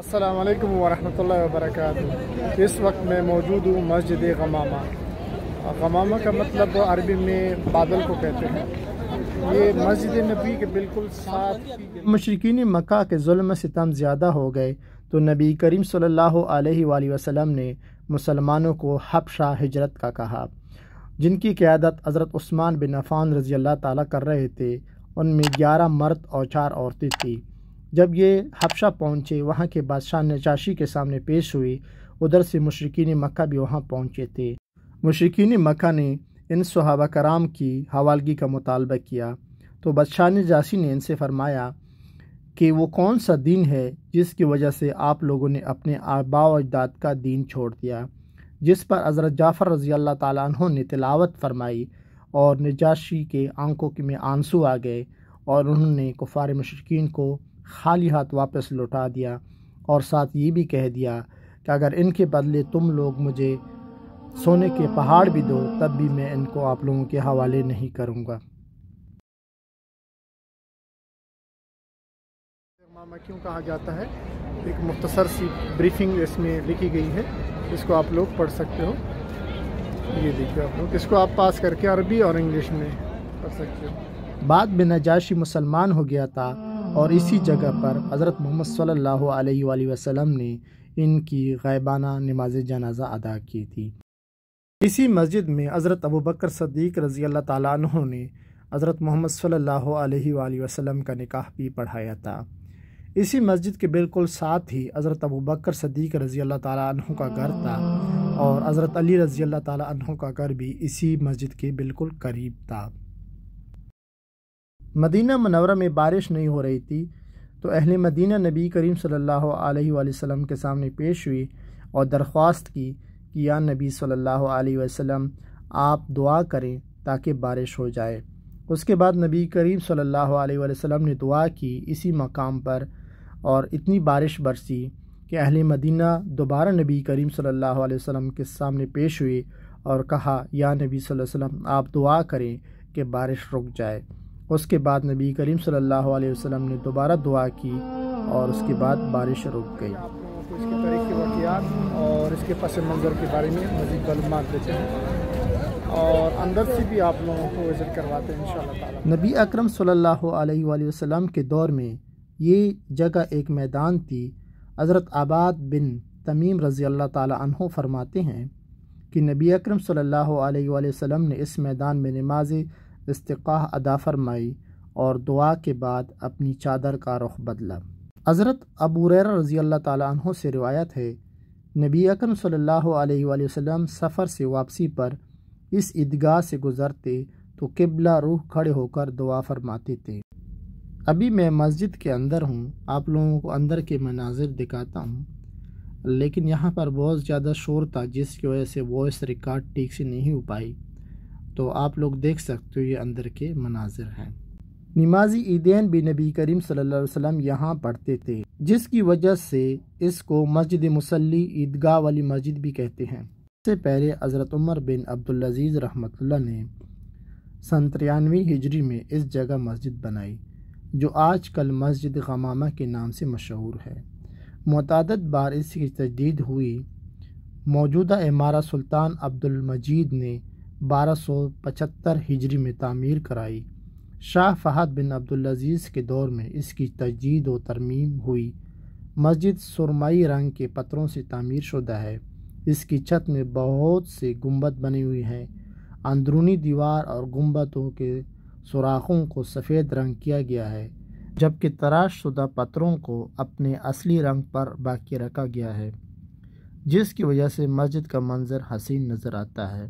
अस्सलाम वालेकुम वरहमतुल्लाहि वबरकातुहू। इस वक्त मैं मौजूद हूँ मस्जिद गमामा। गमामा का मतलब अरबी में बादल को कहते हैं। ये मस्जिद नबी के बिल्कुल साथ। मुशरिकीन मक्का के जुल्म सितम ज़्यादा हो गए तो नबी करीम सल्लल्लाहु अलैहि वसल्लम ने मुसलमानों को हबशा हिजरत का कहा, जिनकी क़यादत हज़रत उस्मान बिन अफ़ान रज़ी अल्लाह ताला कर रहे थे। उनमें 11 मर्द और 4 औरतें थीं। जब ये हबशा पहुँचे, वहाँ के बादशाह नजाशी के सामने पेश हुई। उधर से मुशरिकीन मक्का भी वहाँ पहुँचे थे। मुशरिकीन मक्का ने इन सहाबा कराम की हवालगी का मुतालबा किया तो बादशाह नजाशी ने इनसे फरमाया कि वो कौन सा दीन है जिसकी वजह से आप लोगों ने अपने आबा व अजदाद का दीन छोड़ दिया। जिस पर हज़रत जाफ़र रज़ी अल्लाह ताला अन्हु ने तिलावत फरमाई और नजाशी के आंखों में आंसू आ गए और उन्होंने कुफ़ार मुशरिकीन को खाली हाथ वापस लौटा दिया और साथ ये भी कह दिया कि अगर इनके बदले तुम लोग मुझे सोने के पहाड़ भी दो तब भी मैं इनको आप लोगों के हवाले नहीं करूँगा। गमामा क्यों कहा जाता है, एक मुख्तसर सी ब्रीफिंग इसमें लिखी गई है, इसको आप लोग पढ़ सकते हो। ये देखिए आप लोग, इसको आप पास करके अरबी और इंग्लिश में पढ़ सकते हो। बाद में नजाशी मुसलमान हो गया था और इसी जगह पर हज़रत मोहम्मद सल्लल्लाहु अलैहि वसल्लम ने इनकी गैबाना नमाज जनाजा अदा की थी। इसी मस्जिद में हज़रत अबू बकर सद्दीक़ रज़ी अल्लाह ताला अन्हु ने हज़रत मोहम्मद सल्लल्लाहु अलैहि वसल्लम का निकाह भी पढ़ाया था। इसी मस्जिद के बिल्कुल साथ ही हज़रत अबू बकर सद्दीक़ रज़ी अल्लाह ताला अन्हु का घर था और हज़रत अली रज़ी अल्लाह ताला अन्हु का घर भी इसी मस्जिद के बिल्कुल करीब था। मदीना मुनव्वरा में बारिश नहीं हो रही थी तो अहले मदीना नबी करीम सल्लल्लाहु अलैहि वसल्लम के सामने पेश हुई और दरख्वास्त की कि या नबी सल्लल्लाहु अलैहि वसल्लम आप दुआ करें ताकि बारिश हो जाए। उसके बाद नबी करीम सल्लल्लाहु अलैहि वसल्लम ने दुआ की इसी मकाम पर और इतनी बारिश बरसी कि अहले मदीना दोबारा नबी करीम सल्लल्लाहु अलैहि वसल्लम के सामने पेश हुई और कहा, या नबी सल्लल्लाहु अलैहि वसल्लम आप दुआ करें कि बारिश रुक जाए। उसके बाद नबी करीम सल्लल्लाहु अलैहि वसल्लम ने दोबारा दुआ की और उसके बाद बारिश रुक गई। आप लोगों को इसकी तारीख़ के वाक़ियात और इसके पस मंज़र के बारे में मज़ीद मालूमात देते हैं और अंदर से भी आप लोगों को विज़िट करवाते हैं इंशाअल्लाह ताला। नबी अकरम सल्लल्लाहु अलैहि वसल्लम के दौर में ये जगह एक मैदान थी। हज़रत अबाद बिन तमीम रज़ी अल्लाह ताला अन्हु फरमाते हैं कि नबी अकरम सल्लल्लाहु अलैहि वसल्लम ने इस मैदान में नमाज इस्तिक़ाह अदा फरमाई और दुआ के बाद अपनी चादर का रुख बदला। हज़रत अबू हुरैरा रज़ी अल्लाह ताला अन्हु से रिवायत है, नबी अकरम सल्लल्लाहु अलैहि वसल्लम सफ़र से वापसी पर इस ईदगाह से गुज़रते तो किबला रूह खड़े होकर दुआ फरमाते थे। अभी मैं मस्जिद के अंदर हूँ, आप लोगों को अंदर के मनाजिर दिखाता हूँ, लेकिन यहाँ पर बहुत ज़्यादा शोर था जिसकी वजह से वॉइस रिकॉर्ड ठीक से नहीं हो पाई, तो आप लोग देख सकते हो ये अंदर के मनाजिर हैं। नमाजी ईदैन भी नबी करीम सल्लल्लाहु अलैहि वसल्लम यहाँ पढ़ते थे, जिसकी वजह से इसको मस्जिद मुसल्ली ईदगाह वाली मस्जिद भी कहते हैं। इससे पहले हज़रत उमर बिन अब्दुल अज़ीज़ रहमतुल्लाह ने सन 93 हिजरी में इस जगह मस्जिद बनाई जो आजकल मस्जिद गमामा के नाम से मशहूर है। मुतअद्दिद बार इसकी तजदीद हुई। मौजूदा इमारत सुल्तान अब्दुल मजीद ने 1275 हिजरी में तामीर कराई। शाह फहद बिन अब्दुल अज़ीज़ के दौर में इसकी तजदीद व तरमीम हुई। मस्जिद सुरमई रंग के पत्थरों से तामीर शुदा है। इसकी छत में बहुत से गुंबद बनी हुई हैं। अंदरूनी दीवार और गुंबदों के सुराखों को सफ़ेद रंग किया गया है, जबकि तराश शुदा पत्थरों को अपने असली रंग पर बाकी रखा गया है, जिसकी वजह से मस्जिद का मंजर हसीन नज़र आता है।